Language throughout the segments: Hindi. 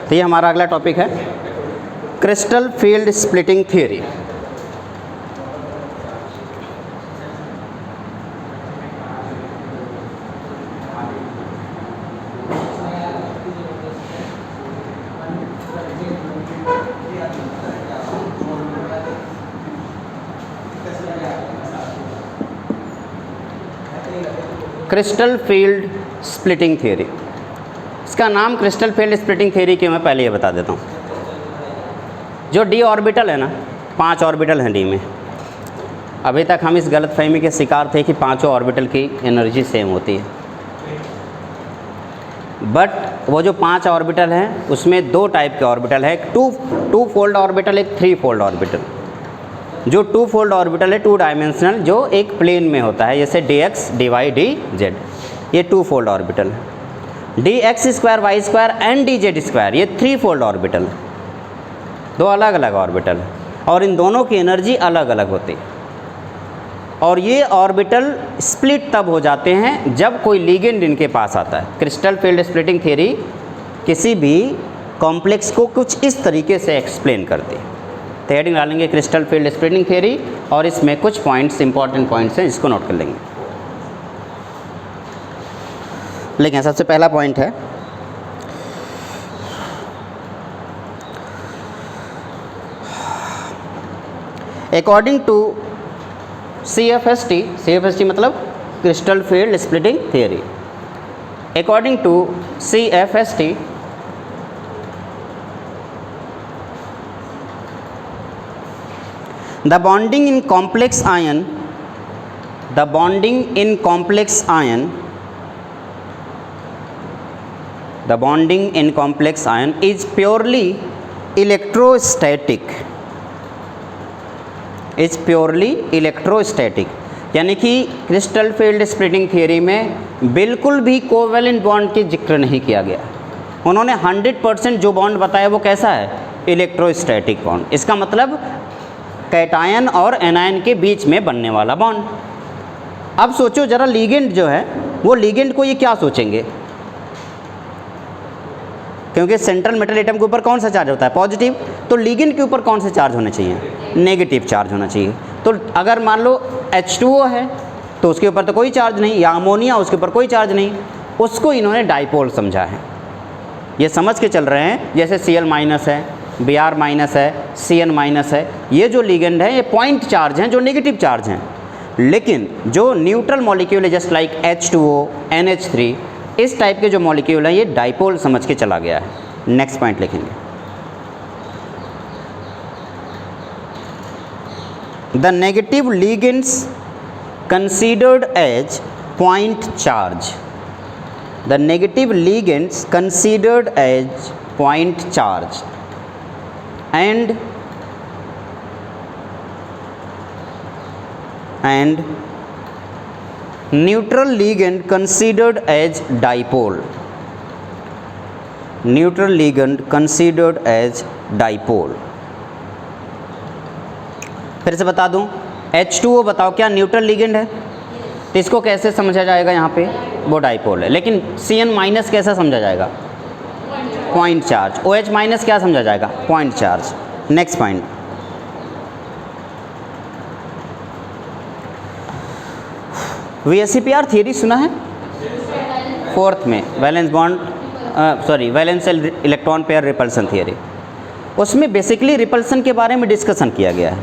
तो ये हमारा अगला टॉपिक है crystal field splitting theory. Crystal field splitting theory, इसका नाम क्रिस्टल फील्ड स्प्लिटिंग थ्योरी क्यों मैं पहले ये बता देता हूँ। जो डी ऑर्बिटल है ना, 5 ऑर्बिटल हैं डी में। अभी तक हम इस गलतफहमी के शिकार थे कि पांचों ऑर्बिटल की एनर्जी सेम होती है, बट वो जो 5 ऑर्बिटल हैं उसमें 2 टाइप के ऑर्बिटल है, एक टू फोल्ड ऑर्बिटल, एक 3 फोल्ड ऑर्बिटल। जो 2 फोल्ड ऑर्बिटल है 2 डायमेंशनल, जो एक प्लेन में होता है, जैसे dx dy dz, ये 2 फोल्ड ऑर्बिटल है। dx square Y square and dz square, ये 3 फोल्ड ऑर्बिटल है, 2 अलग अलग ऑर्बिटल है, और इन दोनों की एनर्जी अलग अलग होती है। और ये ऑर्बिटल स्प्लिट तब हो जाते हैं जब कोई लिगेंड इनके पास आता है। क्रिस्टल फील्ड स्प्लिटिंग थ्योरी किसी भी कॉम्प्लेक्स को कुछ इस तरीके से एक्सप्लेन करती है। तो हेडिंग डालेंगे क्रिस्टल फील्ड स्प्लिटिंग थ्योरी, और इसमें कुछ पॉइंट्स, इंपॉर्टेंट पॉइंट्स हैं, इसको नोट कर लेंगे। लेकिन सबसे पहला पॉइंट है अकॉर्डिंग टू CFST मतलब crystal field splitting theory. According to CFST, the bonding in complex ion is purely electrostatic, यानी कि क्रिस्टल फील्ड स्प्लिटिंग थ्योरी में बिल्कुल भी कोवैलेंट बॉन्ड के जिक्र नहीं किया गया। उन्होंने 100% जो बॉन्ड बताया वो कैसा है, इलेक्ट्रोस्टैटिक बॉन्ड। इसका मतलब कैटायन और एनायन के बीच में बनने वाला बॉन्ड। अब सोचो जरा, लिगेंड जो है वो लिगेंड को ये क्या सोचेंगे, क्योंकि सेंट्रल मेटल एटम के ऊपर कौन सा चार्ज होता है, पॉजिटिव, तो लिगेंड के ऊपर कौन सा चार्ज होना चाहिए, नेगेटिव चार्ज होना चाहिए। तो अगर मान लो H2O है तो उसके ऊपर तो कोई चार्ज नहीं, या अमोनिया, उसके ऊपर कोई चार्ज नहीं, उसको इन्होंने डाइपोल समझा है। ये समझ के चल रहे हैं जैसे Cl- है, Br- है, Cn- है, ये जो लिगेंड है ये पॉइंट चार्ज हैं, जो नेगेटिव चार्ज हैं। लेकिन जो न्यूट्रल मॉलिक्यूल है, जस्ट लाइक H2O, NH3, इस टाइप के जो मॉलिक्यूल हैं ये डाइपोल समझ के चला गया है। नेक्स्ट पॉइंट लिखेंगे, the negative ligands considered as point charge, the negative ligands considered as point charge and neutral ligand considered as dipole, फिर से बता दूं, H2O बताओ क्या न्यूट्रल लिगेंड है, तो इसको कैसे समझा जाएगा, यहाँ पे वो डाइपोल है। लेकिन Cn- कैसा समझा जाएगा, पॉइंट चार्ज। OH- क्या समझा जाएगा, point charge. Next point, VSEPR theory सुना है, 4th में valence electron pair repulsion theory. उसमें बेसिकली रिपल्सन के बारे में डिस्कशन किया गया है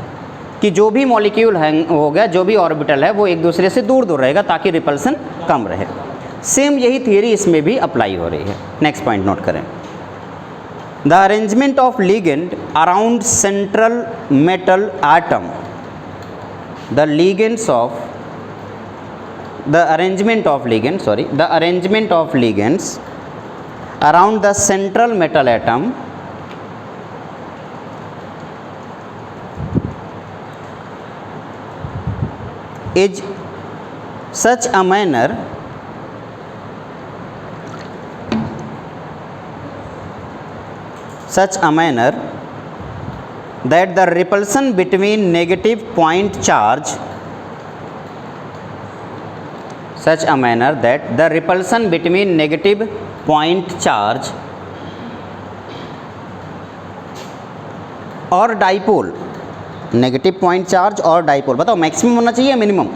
कि जो भी मॉलिक्यूल हो गया, जो भी ऑर्बिटल है, वो एक दूसरे से दूर दूर रहेगा ताकि रिपल्सन कम रहे। सेम यही थ्योरी इसमें भी अप्लाई हो रही है। नेक्स्ट पॉइंट नोट करें, the arrangement of ligand around central metal atom, the arrangement of ligands around the central metal atom is such a manner that the repulsion between negative point charge और डाइपोल, नेगेटिव पॉइंट चार्ज और डाइपोल, बताओ मैक्सिमम होना चाहिए या मिनिमम?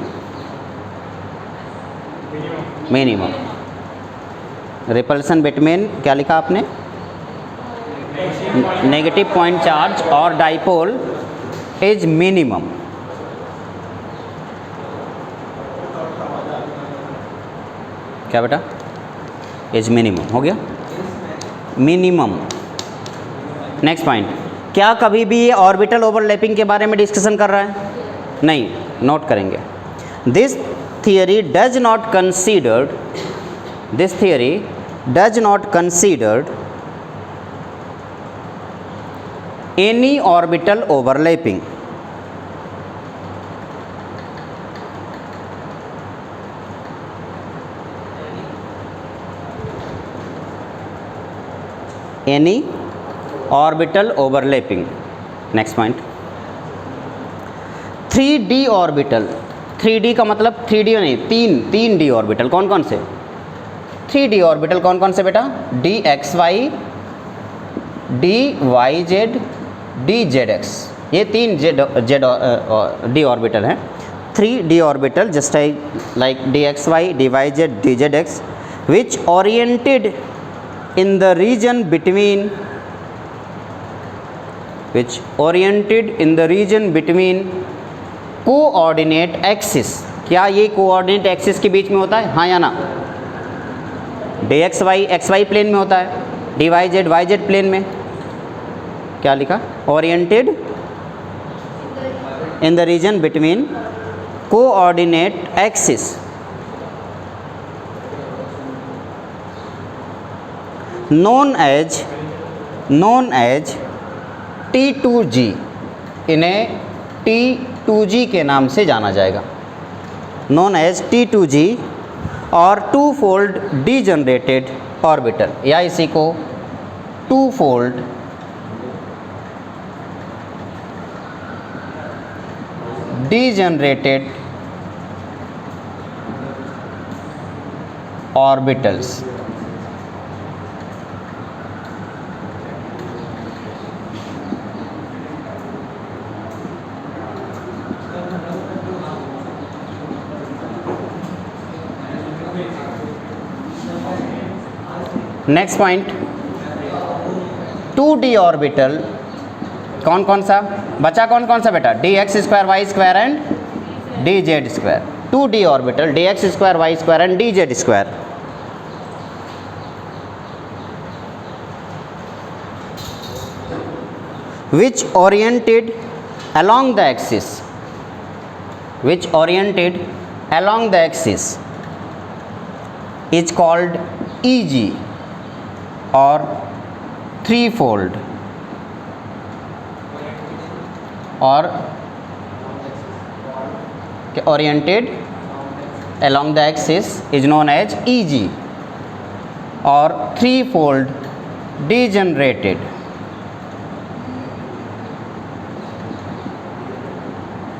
मिनिमम। रिपल्सन बिटवीन, क्या लिखा आपने? नेगेटिव पॉइंट चार्ज और डाइपोल इज मिनिमम। क्या बेटा? इज मिनिमम, हो गया मिनिमम। नेक्स्ट पॉइंट, क्या कभी भी ये ऑर्बिटल ओवरलैपिंग के बारे में डिस्कशन कर रहा है? नहीं, नोट करेंगे। This theory does not considered, this theory does not considered any orbital overlapping. Any orbital overlapping. Next point, 3D orbital. 3D का मतलब 3D नहीं, 3D ऑर्बिटल कौन कौन से? 3D ऑर्बिटल कौन कौन से बेटा? dxy, dyz, dzx, ये 3 d ऑर्बिटल हैं। 3D orbital just like dxy, dyz, dzx which oriented in the region between, which oriented in the region between coordinate axis. क्या ये कोऑर्डिनेट एक्सिस के बीच में होता है, हाँ या ना? dxy xy प्लेन में होता है, dyz yz प्लेन में। क्या लिखा? Oriented in the region between coordinate axis. known as T2G, इन्हें T2G के नाम से जाना जाएगा, known as T2G और टू फोल्ड डीजनरेटेड ऑर्बिटल, या इसी को two fold degenerated orbitals. Next point, 2D orbital कौन कौन सा बचा? कौन कौन सा बेटा? dx² y² and dz²। 2D orbital dx² y² and dz²। which oriented along the axis, which oriented along the axis is called EG और थ्री फोल्ड, और oriented along the axis is known as EG और three fold degenerated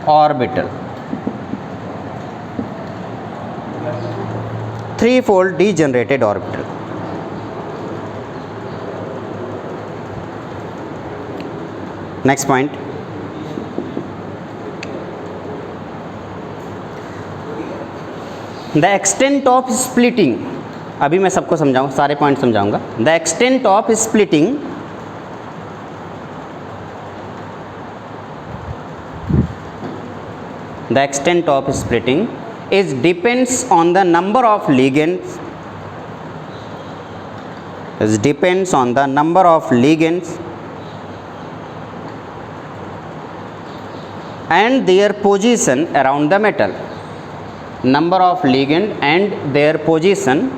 orbital. Three fold degenerated orbital. Next point, the extent of splitting. अभी मैं सबको समझाऊँ, सारे पॉइंट समझाऊंगा। The extent of splitting the extent of splitting is depends on the number of ligands, is depends on the number of ligands and their position around the metal, number of ligand and their position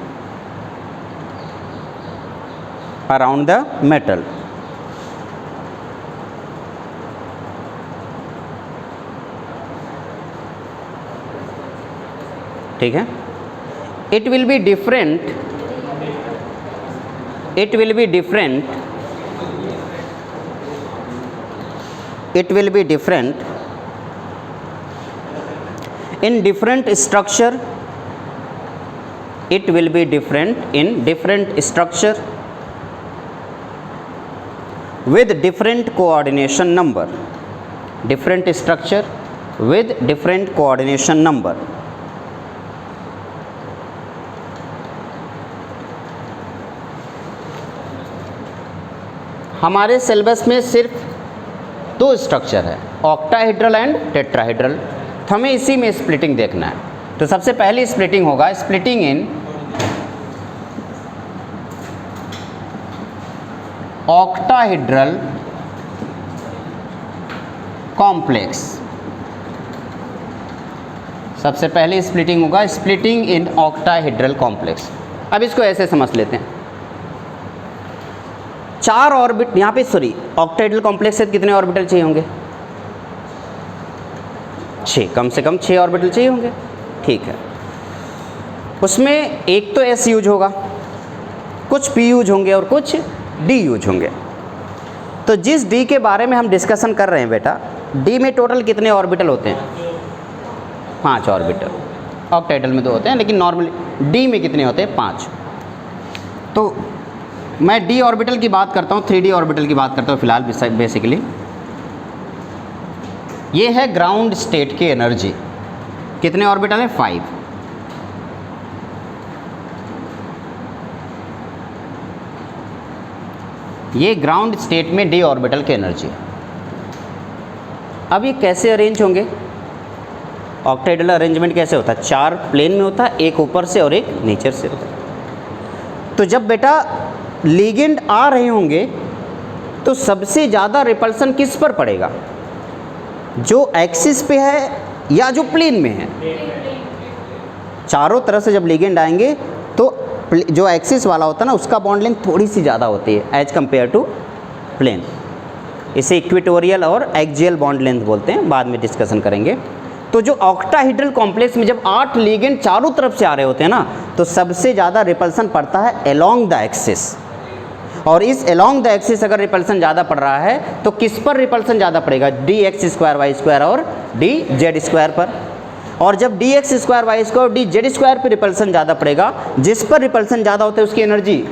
around the metal। ठीक है, it will be different, it will be different, it will be different in different structure, it will be different in different structure with different coordination number, different structure with different coordination number. हमारे सिलेबस में सिर्फ दो स्ट्रक्चर है, ऑक्टाहेड्रल एंड टेट्राहेड्रल, तो हमें इसी में स्प्लिटिंग देखना है। तो सबसे पहली स्प्लिटिंग होगा स्प्लिटिंग इन ऑक्टाहेड्रल कॉम्प्लेक्स। सबसे पहले स्प्लिटिंग होगा स्प्लिटिंग इन ऑक्टाहेड्रल कॉम्प्लेक्स। अब इसको ऐसे समझ लेते हैं, चार ऑर्बिट यहाँ पे, सॉरी, ऑक्टाहेड्रल कॉम्प्लेक्स से कितने ऑर्बिटल चाहिए होंगे? 6, कम से कम 6 ऑर्बिटल चाहिए होंगे। ठीक है, उसमें एक तो S यूज होगा, कुछ P यूज होंगे और कुछ D यूज होंगे। तो जिस D के बारे में हम डिस्कशन कर रहे हैं बेटा, D में टोटल कितने ऑर्बिटल होते हैं? 5 ऑर्बिटल। ऑक्टाहेड्रल में 2 होते हैं, लेकिन नॉर्मली D में कितने होते हैं? 5। तो मैं D ऑर्बिटल की बात करता हूँ, 3D ऑर्बिटल की बात करता हूँ फिलहाल। बेसिकली ये है ग्राउंड स्टेट की एनर्जी। कितने ऑर्बिटल है? 5। ये ग्राउंड स्टेट में D ऑर्बिटल की एनर्जी है। अब ये कैसे अरेंज होंगे? ऑक्टाहेड्रल अरेंजमेंट कैसे होता है? 4 प्लेन में होता है, एक ऊपर से और एक नीचे से होता है। तो जब बेटा लिगेंड आ रहे होंगे तो सबसे ज़्यादा रिपल्सन किस पर पड़ेगा? जो एक्सिस पे है या जो प्लेन में है? चारों तरफ से जब लिगेंड आएंगे तो जो एक्सिस वाला होता है ना, उसका बॉन्ड लेंथ थोड़ी सी ज़्यादा होती है एज कंपेयर टू प्लेन। इसे इक्वेटोरियल और एक्सियल बॉन्ड लेंथ बोलते हैं, बाद में डिस्कशन करेंगे। तो जो ऑक्टाहेड्रल कॉम्प्लेक्स में जब 8 लिगेंड चारों तरफ से आ रहे होते हैं ना, तो सबसे ज़्यादा रिपल्सन पड़ता है अलोंग द एक्सिस। और इस अलोंग द एक्सिस अगर रिपल्सन ज़्यादा पड़ रहा है तो किस पर रिपल्सन ज़्यादा पड़ेगा? dx² y² और dz² पर। और जब dx² y² और dz² पर रिपल्सन ज़्यादा पड़ेगा, जिस पर रिपल्सन ज़्यादा होता है उसकी एनर्जी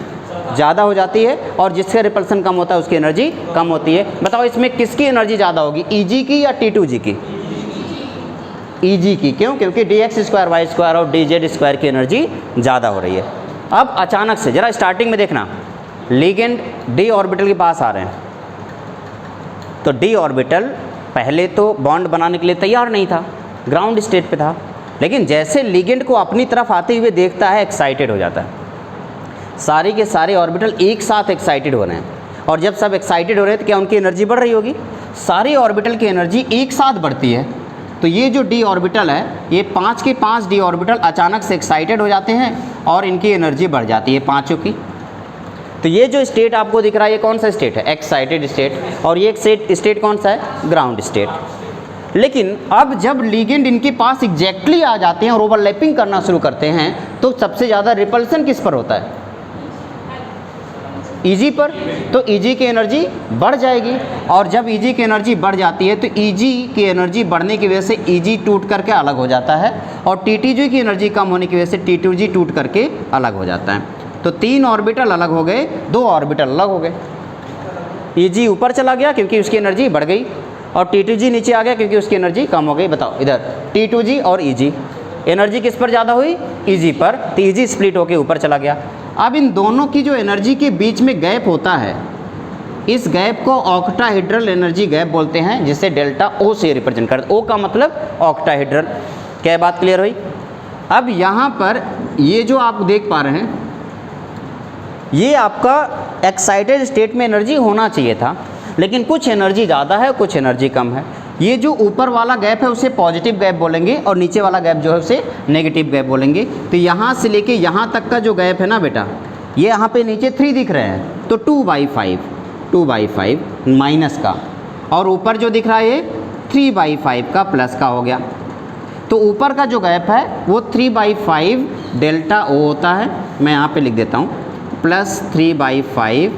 ज़्यादा हो जाती है, और जिसका रिपल्सन कम होता है उसकी एनर्जी कम होती है। बताओ इसमें किसकी एनर्जी ज़्यादा होगी, Eg की या T2g की? Eg की। क्यों? क्योंकि dx² y² और dz² की एनर्जी ज़्यादा हो रही है। अब अचानक से ज़रा स्टार्टिंग में देखना, लिगेंड D ऑर्बिटल के पास आ रहे हैं, तो D ऑर्बिटल पहले तो बॉन्ड बनाने के लिए तैयार नहीं था, ग्राउंड स्टेट पे था, लेकिन जैसे लिगेंड को अपनी तरफ आते हुए देखता है, एक्साइटेड हो जाता है। सारे के सारे ऑर्बिटल एक साथ एक्साइटेड हो रहे हैं, और जब सब एक्साइटेड हो रहे हैं तो क्या उनकी एनर्जी बढ़ रही होगी? सारी ऑर्बिटल की एनर्जी एक साथ बढ़ती है। तो ये जो D ऑर्बिटल है, ये 5 के 5 D ऑर्बिटल अचानक से एक्साइटेड हो जाते हैं और इनकी एनर्जी बढ़ जाती है पाँचों की। तो ये जो स्टेट आपको दिख रहा है, ये कौन सा स्टेट है? Excited state. और ये स्टेट कौन सा है? Ground state. लेकिन अब जब लिगेंड इनके पास एग्जैक्टली आ जाते हैं और ओवरलैपिंग करना शुरू करते हैं, तो सबसे ज़्यादा रिपल्सन किस पर होता है? Eg पर। तो Eg की एनर्जी बढ़ जाएगी, और जब Eg की एनर्जी बढ़ जाती है तो Eg की एनर्जी बढ़ने की वजह से Eg टूट करके अलग हो जाता है, और T2g की एनर्जी कम होने की वजह से T2g टूट करके अलग हो जाता है। तो 3 ऑर्बिटल अलग हो गए, 2 ऑर्बिटल अलग हो गए। Eg ऊपर चला गया क्योंकि उसकी एनर्जी बढ़ गई, और T2g नीचे आ गया क्योंकि उसकी एनर्जी कम हो गई। बताओ इधर T2g और Eg, एनर्जी किस पर ज़्यादा हुई? Eg पर। तो Eg स्प्लिट होकर ऊपर चला गया। अब इन दोनों की जो एनर्जी के बीच में गैप होता है, इस गैप को ऑक्टाहेड्रल एनर्जी गैप बोलते हैं, जिसे डेल्टा O से रिप्रेजेंट करते हैं। O का मतलब ऑक्टाहेड्रल। क्या बात क्लियर हुई? अब यहाँ पर ये जो आप देख पा रहे हैं, ये आपका एक्साइटेड स्टेट में एनर्जी होना चाहिए था, लेकिन कुछ एनर्जी ज़्यादा है, कुछ एनर्जी कम है। ये जो ऊपर वाला गैप है उसे पॉजिटिव गैप बोलेंगे, और नीचे वाला गैप जो है उसे नेगेटिव गैप बोलेंगे। तो यहाँ से लेके यहाँ तक का जो गैप है ना बेटा, ये यहाँ पे नीचे 3 दिख रहे हैं, तो 2/5 माइनस का, और ऊपर जो दिख रहा है ये 3/5 का प्लस का हो गया। तो ऊपर का जो गैप है वो 3/5 डेल्टा O होता है। मैं यहाँ पे लिख देता हूँ प्लस 3/5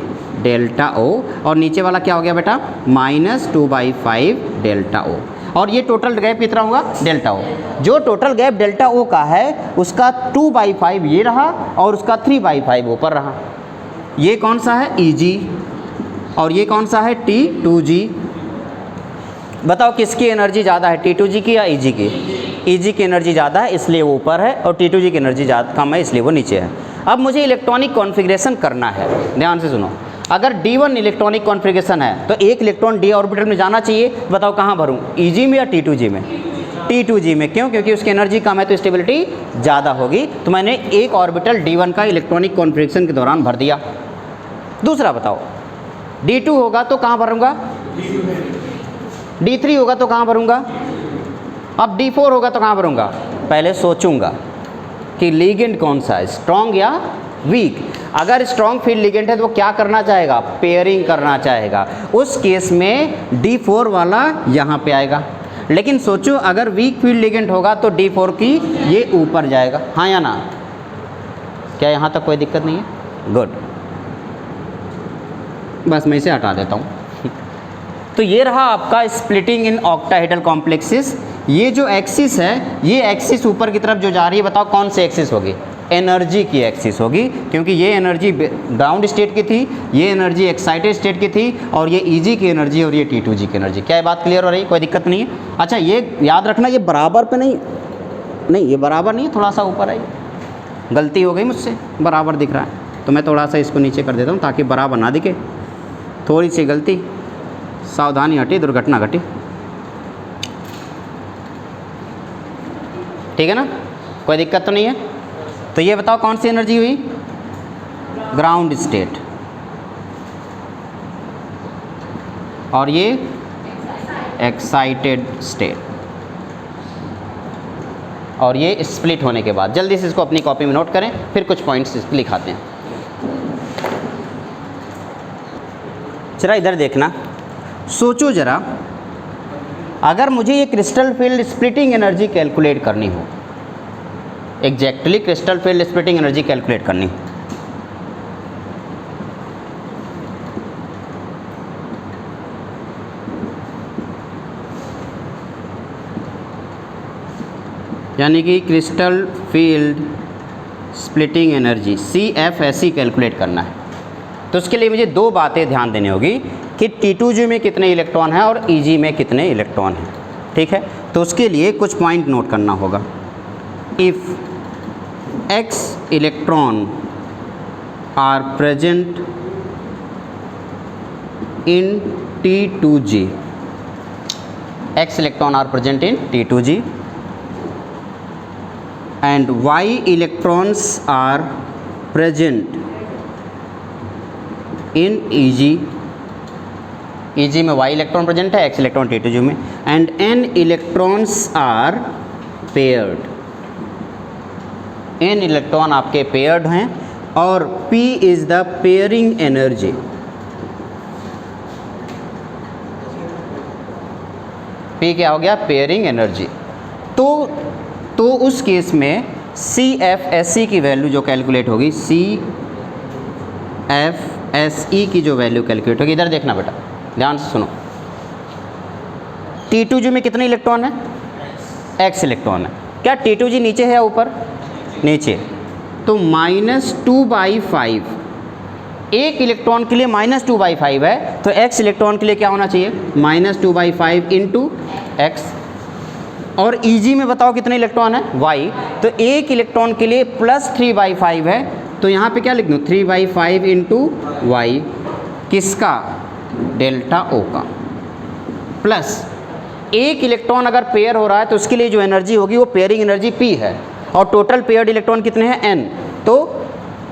डेल्टा O, और नीचे वाला क्या हो गया बेटा? -2/5 डेल्टा O। और ये टोटल गैप कितना होगा? Delta O। जो टोटल गैप डेल्टा O का है उसका 2/5 ये रहा, और उसका 3/5 ऊपर रहा। ये कौन सा है? Eg। और ये कौन सा है T2G। बताओ किसकी एनर्जी ज़्यादा है, T2G की या EG की? EG की एनर्जी ज़्यादा है इसलिए वो ऊपर है, और T2G की एनर्जी ज़्यादा कम है इसलिए वो नीचे है। अब मुझे इलेक्ट्रॉनिक कॉन्फ़िगरेशन करना है, ध्यान से सुनो। अगर D1 इलेक्ट्रॉनिक कॉन्फ़िगरेशन है तो एक इलेक्ट्रॉन d ऑर्बिटल में जाना चाहिए, बताओ कहाँ भरूँ, EG में या T2G में? T2G में। क्यों? क्योंकि उसकी एनर्जी कम है तो स्टेबिलिटी ज़्यादा होगी। तो मैंने एक ऑर्बिटल D1 का इलेक्ट्रॉनिक कॉन्फ़िगरेशन के दौरान भर दिया। दूसरा बताओ, D2 होगा तो कहाँ भरूँगा? D3 होगा तो कहाँ भरूँगा? अब D4 होगा तो कहाँ भरूँगा? पहले सोचूंगा कि लिगेंड कौन सा है, स्ट्रॉन्ग या वीक। अगर स्ट्रॉन्ग फील्ड लिगेंड है तो वो क्या करना चाहेगा? पेयरिंग करना चाहेगा। उस केस में D4 वाला यहाँ पे आएगा। लेकिन सोचो अगर वीक फील्ड लिगेंड होगा तो D4 की ये ऊपर जाएगा, हाँ या ना? क्या यहाँ तक कोई दिक्कत नहीं है? गुड, बस मैं इसे हटा देता हूँ। तो ये रहा आपका स्प्लिटिंग इन ऑक्टाहेड्रल कॉम्प्लेक्सेस। ये जो एक्सिस है, ये एक्सिस ऊपर की तरफ जो जा रही है, बताओ कौन सी एक्सिस होगी? एनर्जी की एक्सिस होगी, क्योंकि ये एनर्जी ग्राउंड स्टेट की थी, ये एनर्जी एक्साइटेड स्टेट की थी, और ये EG की एनर्जी और ये T2G की एनर्जी। क्या ये बात क्लियर हो रही है? कोई दिक्कत नहीं है? अच्छा ये याद रखना, ये बराबर पे नहीं, ये बराबर नहीं है, थोड़ा सा ऊपर है। गलती हो गई मुझसे, बराबर दिख रहा है तो मैं थोड़ा सा इसको नीचे कर देता हूँ ताकि बराबर ना दिखे। थोड़ी सी गलती, सावधानी हटी, दुर्घटना घटी। ठीक है ना? कोई दिक्कत तो नहीं है? तो ये बताओ कौन सी एनर्जी हुई? Ground state. और ये एक्साइटेड स्टेट। और ये स्प्लिट होने के बाद, जल्दी से इसको अपनी कॉपी में नोट करें, फिर कुछ पॉइंट्स लिखाते हैं। जरा इधर देखना, सोचो जरा, अगर मुझे ये crystal field splitting energy calculate करनी हो, exactly crystal field splitting energy calculate करनी हो, यानी कि crystal field splitting energy CFSE calculate करना है, तो उसके लिए मुझे दो बातें ध्यान देनी होगी कि T2G में कितने इलेक्ट्रॉन हैं और EG में कितने इलेक्ट्रॉन हैं। ठीक है, तो उसके लिए कुछ पॉइंट नोट करना होगा। If X electron are present in T2G, X electron are present in T2G and Y electrons are present in EG, EG में Y इलेक्ट्रॉन प्रेजेंट है, X इलेक्ट्रॉन T2G में, and N electrons are paired, N electron आपके पेयर्ड हैं, और P is the pairing energy, P क्या हो गया? Pairing energy. तो उस केस में CFSE की वैल्यू जो कैलकुलेट होगी, CFSE की जो वैल्यू कैलकुलेट होगी, इधर देखना बेटा, ध्यान से सुनो। T2G में कितने इलेक्ट्रॉन है? X इलेक्ट्रॉन है। क्या T2G नीचे है या ऊपर? नीचे। तो -2/5, एक इलेक्ट्रॉन के लिए -2/5 है, तो X इलेक्ट्रॉन के लिए क्या होना चाहिए? -2/5 इंटू X। और EG में बताओ कितने इलेक्ट्रॉन है? Y। तो एक इलेक्ट्रॉन के लिए +3/5 है, तो यहाँ पे क्या लिख दूँ? 3/5 इंटू Y। किसका? डेल्टा O का। प्लस एक इलेक्ट्रॉन अगर पेयर हो रहा है तो उसके लिए जो एनर्जी होगी वो पेयरिंग एनर्जी P है, और टोटल पेयर्ड इलेक्ट्रॉन कितने हैं? N, तो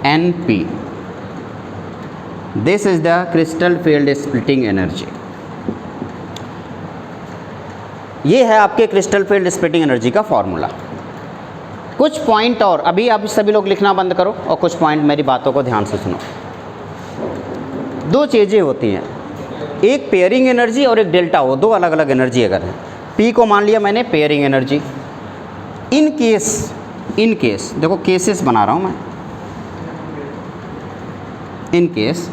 NP। This is the crystal field splitting energy. ये है आपके क्रिस्टल फील्ड स्प्लिटिंग एनर्जी का फॉर्मूला। कुछ पॉइंट और अभी आप सभी लोग लिखना बंद करो और कुछ पॉइंट मेरी बातों को ध्यान से सुनो। दो चीज़ें होती हैं, एक पेयरिंग एनर्जी और एक डेल्टा O, दो अलग अलग एनर्जी अगर है। P को मान लिया मैंने पेयरिंग एनर्जी। इन केस देखो, केसेस बना रहा हूँ मैं। In case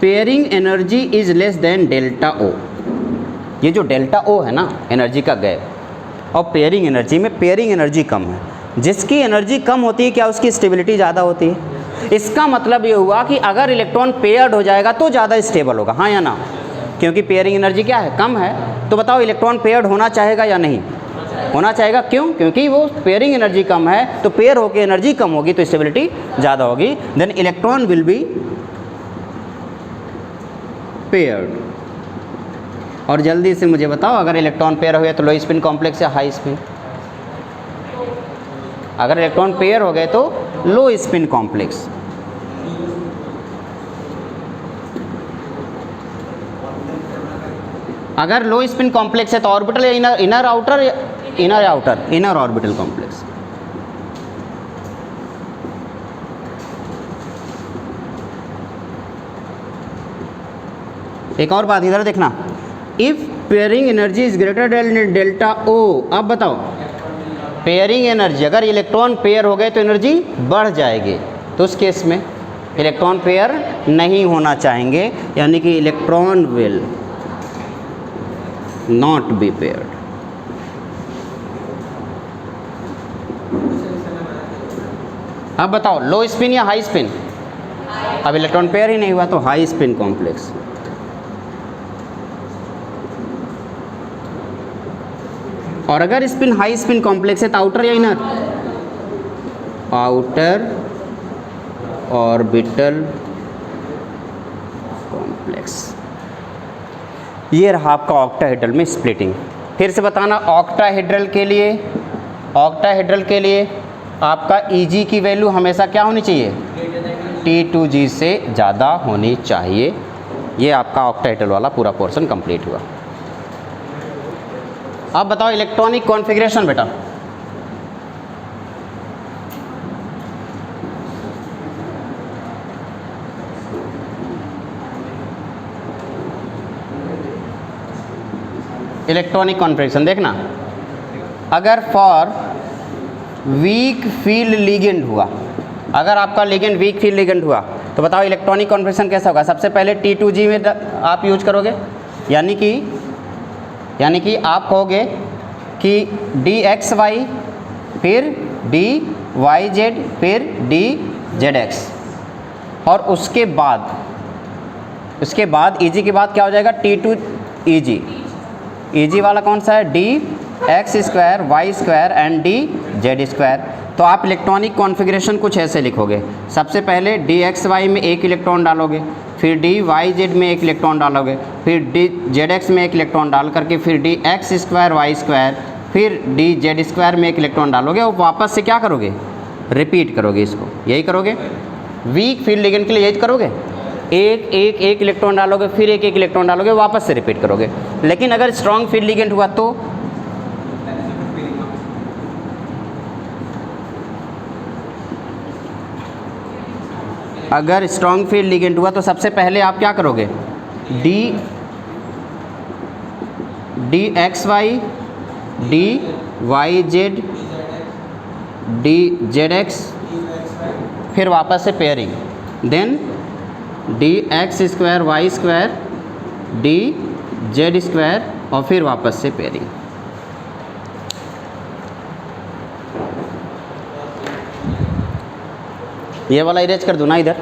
pairing energy is less than delta O, ये जो डेल्टा O है ना, एनर्जी का गैप, और पेयरिंग एनर्जी में पेयरिंग एनर्जी कम है। जिसकी एनर्जी कम होती है क्या उसकी स्टेबिलिटी ज़्यादा होती है? इसका मतलब ये हुआ कि अगर इलेक्ट्रॉन पेयर्ड हो जाएगा तो ज़्यादा स्टेबल होगा, हाँ या ना, क्योंकि पेयरिंग एनर्जी क्या है, कम है। तो बताओ इलेक्ट्रॉन पेयर्ड होना चाहेगा या नहीं, होना चाहेगा, क्यों, क्योंकि वो पेयरिंग एनर्जी कम है, तो पेयर होकर एनर्जी कम होगी तो स्टेबिलिटी ज़्यादा होगी। Then electron will be paired. और जल्दी से मुझे बताओ अगर इलेक्ट्रॉन पेयर हो गया तो लो स्पिन कॉम्प्लेक्स या हाई स्पिन, अगर इलेक्ट्रॉन पेयर हो गए तो लो स्पिन कॉम्प्लेक्स। अगर लो स्पिन कॉम्प्लेक्स है तो ऑर्बिटल या inner outer, inner outer, inner orbital complex. एक और बात इधर देखना, if pairing energy is greater than delta O. अब बताओ पेयरिंग एनर्जी, अगर इलेक्ट्रॉन पेयर हो गए तो एनर्जी बढ़ जाएगी, तो उस केस में इलेक्ट्रॉन पेयर नहीं होना चाहेंगे, यानी कि electron will not be paired. अब बताओ लो स्पिन या हाई स्पिन, अब इलेक्ट्रॉन पेयर ही नहीं हुआ तो हाई स्पिन कॉम्प्लेक्स। और अगर स्पिन हाई स्पिन कॉम्प्लेक्स है तो आउटर या इनर, आउटर ऑर्बिटल कॉम्प्लेक्स। ये रहा आपका ऑक्टाहेड्रल में स्प्लिटिंग। फिर से बताना, ऑक्टाहेड्रल के लिए, ऑक्टाहेड्रल के लिए आपका Eg की वैल्यू हमेशा क्या होनी चाहिए, T2G से ज़्यादा होनी चाहिए। ये आपका ऑक्टाहेड्रल वाला पूरा पोर्शन कंप्लीट हुआ। अब बताओ इलेक्ट्रॉनिक कॉन्फ़िगरेशन बेटा, इलेक्ट्रॉनिक कॉन्फ़िगरेशन देखना, अगर फॉर वीक फील्ड लिगेंड हुआ, अगर आपका लिगेंड वीक फील्ड लिगेंड हुआ तो बताओ इलेक्ट्रॉनिक कॉन्फ़िगरेशन कैसा होगा। सबसे पहले T2G में आप यूज करोगे, यानी कि आप कहोगे कि DXY फिर DYZ फिर DZX, और उसके बाद Eg के बाद क्या हो जाएगा, T2EG। Eg वाला कौन सा है, DX² Y² एंड DZ²। तो आप इलेक्ट्रॉनिक कॉन्फ़िगरेशन कुछ ऐसे लिखोगे, सबसे पहले DXY में एक इलेक्ट्रॉन डालोगे, फिर DYZ में एक इलेक्ट्रॉन डालोगे, फिर DZX में एक इलेक्ट्रॉन डाल करके फिर DX² Y², फिर DZ² में एक इलेक्ट्रॉन डालोगे, और वापस से क्या करोगे, रिपीट करोगे इसको, यही करोगे। वीक फील्ड लिगेंड के लिए यही करोगे, एक इलेक्ट्रॉन डालोगे, फिर एक इलेक्ट्रॉन डालोगे, वापस से रिपीट करोगे। लेकिन अगर स्ट्रॉन्ग फील्ड लिगेंड हुआ तो अगर स्ट्रॉन्ग फील्ड लिगेंड हुआ तो सबसे पहले आप क्या करोगे, DXY DYZ DZX, फिर वापस से pairing, then DX² Y² DZ², और फिर वापस से पेयरिंग। ये वाला इरेज कर दूँ ना इधर,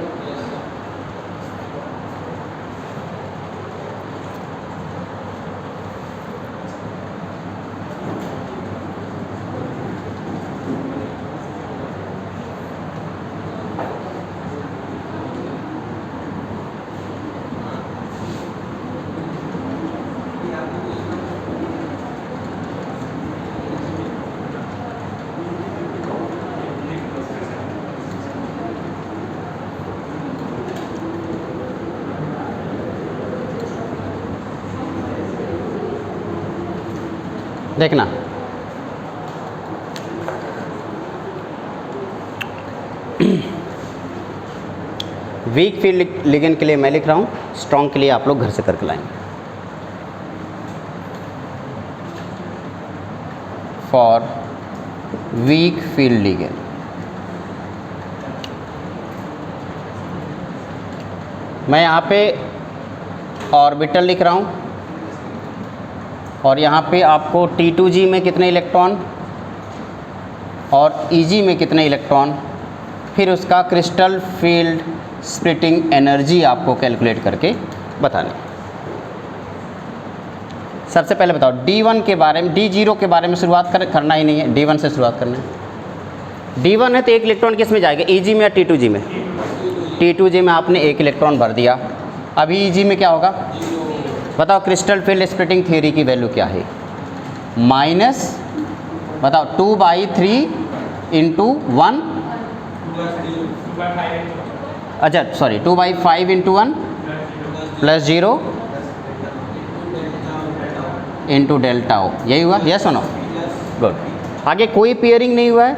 देखना वीक फील्ड लिगेंड के लिए मैं लिख रहा हूँ, स्ट्रॉन्ग के लिए आप लोग घर से करके लाएंगे। फॉर वीक फील्ड लिगेंड मैं यहाँ पे ऑर्बिटल लिख रहा हूँ, और यहाँ पे आपको T2G में कितने इलेक्ट्रॉन और Eg में कितने इलेक्ट्रॉन, फिर उसका क्रिस्टल फील्ड स्प्लिटिंग एनर्जी आपको कैलकुलेट करके बतानी। सबसे पहले बताओ D1 के बारे में, D0 के बारे में शुरुआत करना ही नहीं है, D1 से शुरुआत करना है। D1 है तो एक इलेक्ट्रॉन किस में जाएगा, EG में या T2G में? T2G में आपने एक इलेक्ट्रॉन भर दिया। अभी EG में क्या होगा बताओ, क्रिस्टल फील्ड स्प्लिटिंग थ्योरी की वैल्यू क्या है? माइनस बताओ 2/3 इंटू 1, अच्छा sorry 2/5 into 1 plus 0 into delta O, यही हुआ? यस और नो? गुड। आगे कोई पेयरिंग नहीं हुआ है,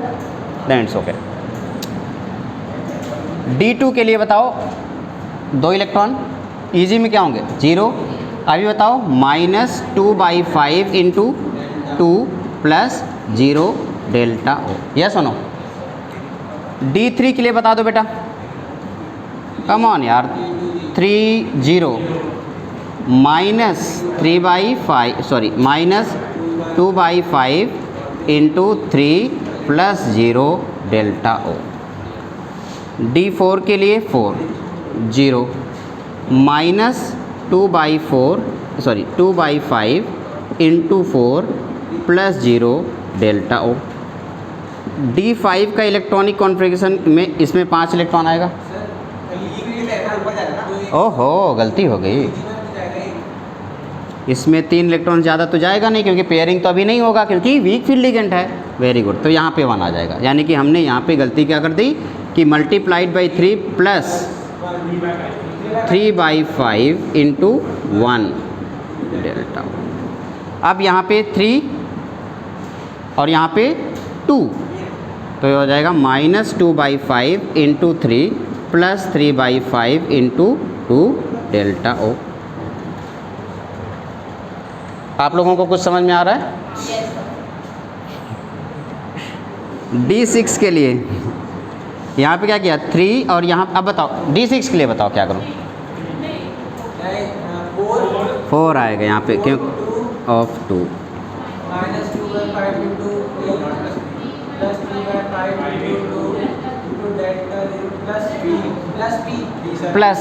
देन इट्स ओके। D2 के लिए बताओ 2 इलेक्ट्रॉन, EG में क्या होंगे 0। अभी बताओ माइनस 2/5 इंटू 2 प्लस 0 डेल्टा ओ, यस और नो? D3 के लिए बता दो बेटा, कम ऑन यार, 3 0 minus 3/5 sorry minus 2/5 into 3 plus 0 delta O. D4 के लिए 4 0 minus 2/5 into 4 plus 0 delta O. D5 का इलेक्ट्रॉनिक कॉन्फ़िगरेशन में इसमें 5 इलेक्ट्रॉन आएगा। ओहो गलती हो गई, इसमें 3 इलेक्ट्रॉन ज़्यादा तो जाएगा नहीं क्योंकि पेयरिंग तो अभी नहीं होगा क्योंकि वीक फील्ड लिगेंड है। वेरी गुड, तो यहाँ पे 1 आ जाएगा, यानी कि हमने यहाँ पे गलती क्या कर दी कि multiplied by 3 plus 3/5 into 1 delta. अब यहाँ पे 3 और यहाँ पे 2, तो ये हो जाएगा minus 2/5 into 3 plus 3/5 into 2 delta O. आप लोगों को कुछ समझ में आ रहा है? D6 के लिए यहाँ पे क्या किया 3 और यहाँ, अब बताओ D6 के लिए बताओ क्या करूँ? 4 आएगा यहाँ पे, क्यों? Of 2 minus 2/5 into plus 3/5 into delta plus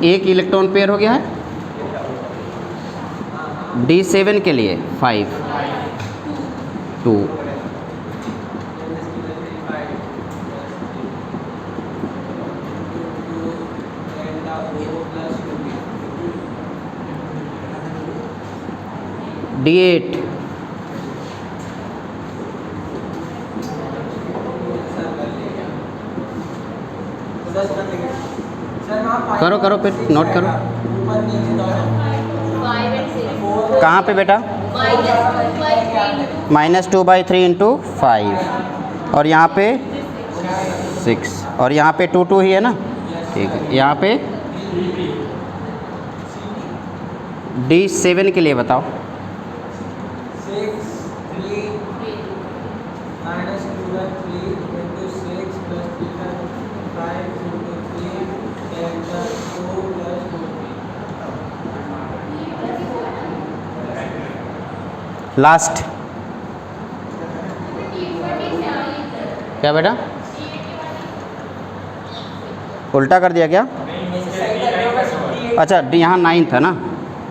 एक इलेक्ट्रॉन पेयर हो गया है। D7 के लिए 5 2 D8 करो करो फिर नोट करो। कहाँ पे बेटा? -2/3 इंटू 5 और यहाँ पे 6 और यहाँ पे 2 2 ही है ना, ठीक है। यहाँ पे D7 के लिए बताओ। लास्ट क्या बेटा? उल्टा कर दिया क्या? अच्छा यहाँ 9 था ना,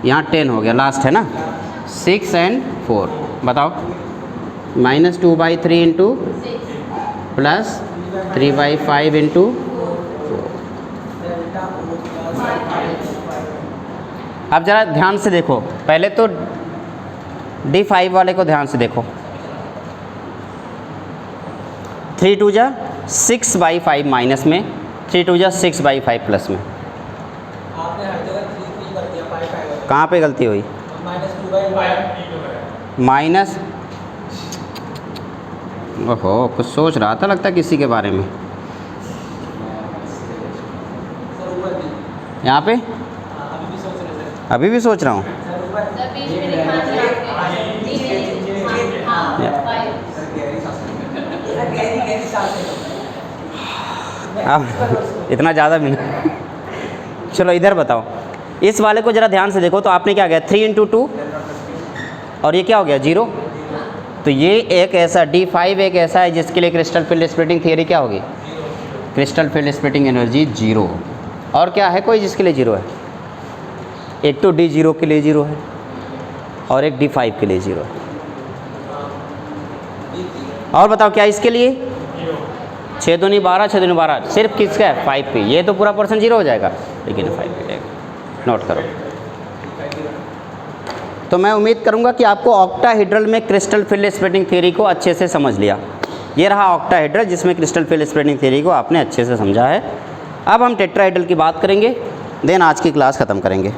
यहाँ 10 हो गया, लास्ट है ना। 6 and 4 बताओ। -2/3 इंटू प्लस 3/5 इंटू 4। अब ज़रा ध्यान से देखो, पहले तो D5 वाले को ध्यान से देखो। 3 2 जा 6/5 माइनस में, 3 2 जा 6/5 प्लस में। आपने हर जगह 3 कर दिया, 5 कहाँ पे गलती हुई? माइनस, ओहो कुछ सोच रहा था लगता है किसी के बारे में। यहाँ पे अभी भी सोच रहा हूँ। अब इतना ज़्यादा भी नहीं। चलो इधर बताओ, इस वाले को ज़रा ध्यान से देखो। तो आपने क्या किया 3 इंटू 2 और ये क्या हो गया 0। तो ये एक ऐसा D5 एक ऐसा है जिसके लिए क्रिस्टल फील्ड स्प्लिटिंग थियरी क्या होगी क्रिस्टल फील्ड स्प्लिटिंग एनर्जी 0। और क्या है कोई जिसके लिए 0 है? एक तो D0 के लिए 0 है और एक D5 के लिए 0 है। और बताओ क्या इसके लिए? 6 दूनी 12, 6 दूनी 12, सिर्फ किसका है? 5 पे। ये तो पूरा पर्सन 0 हो जाएगा, लेकिन 5 पे जाएगा। नोट करो। तो मैं उम्मीद करूंगा कि आपको ऑक्टाहेड्रल में क्रिस्टल फील्ड स्प्लिटिंग थ्योरी को अच्छे से समझ लिया। ये रहा ऑक्टाहेड्रल जिसमें क्रिस्टल फील्ड स्प्लिटिंग थ्योरी को आपने अच्छे से समझा है। अब हम टेट्राहेड्रल की बात करेंगे, देन आज की क्लास ख़त्म करेंगे।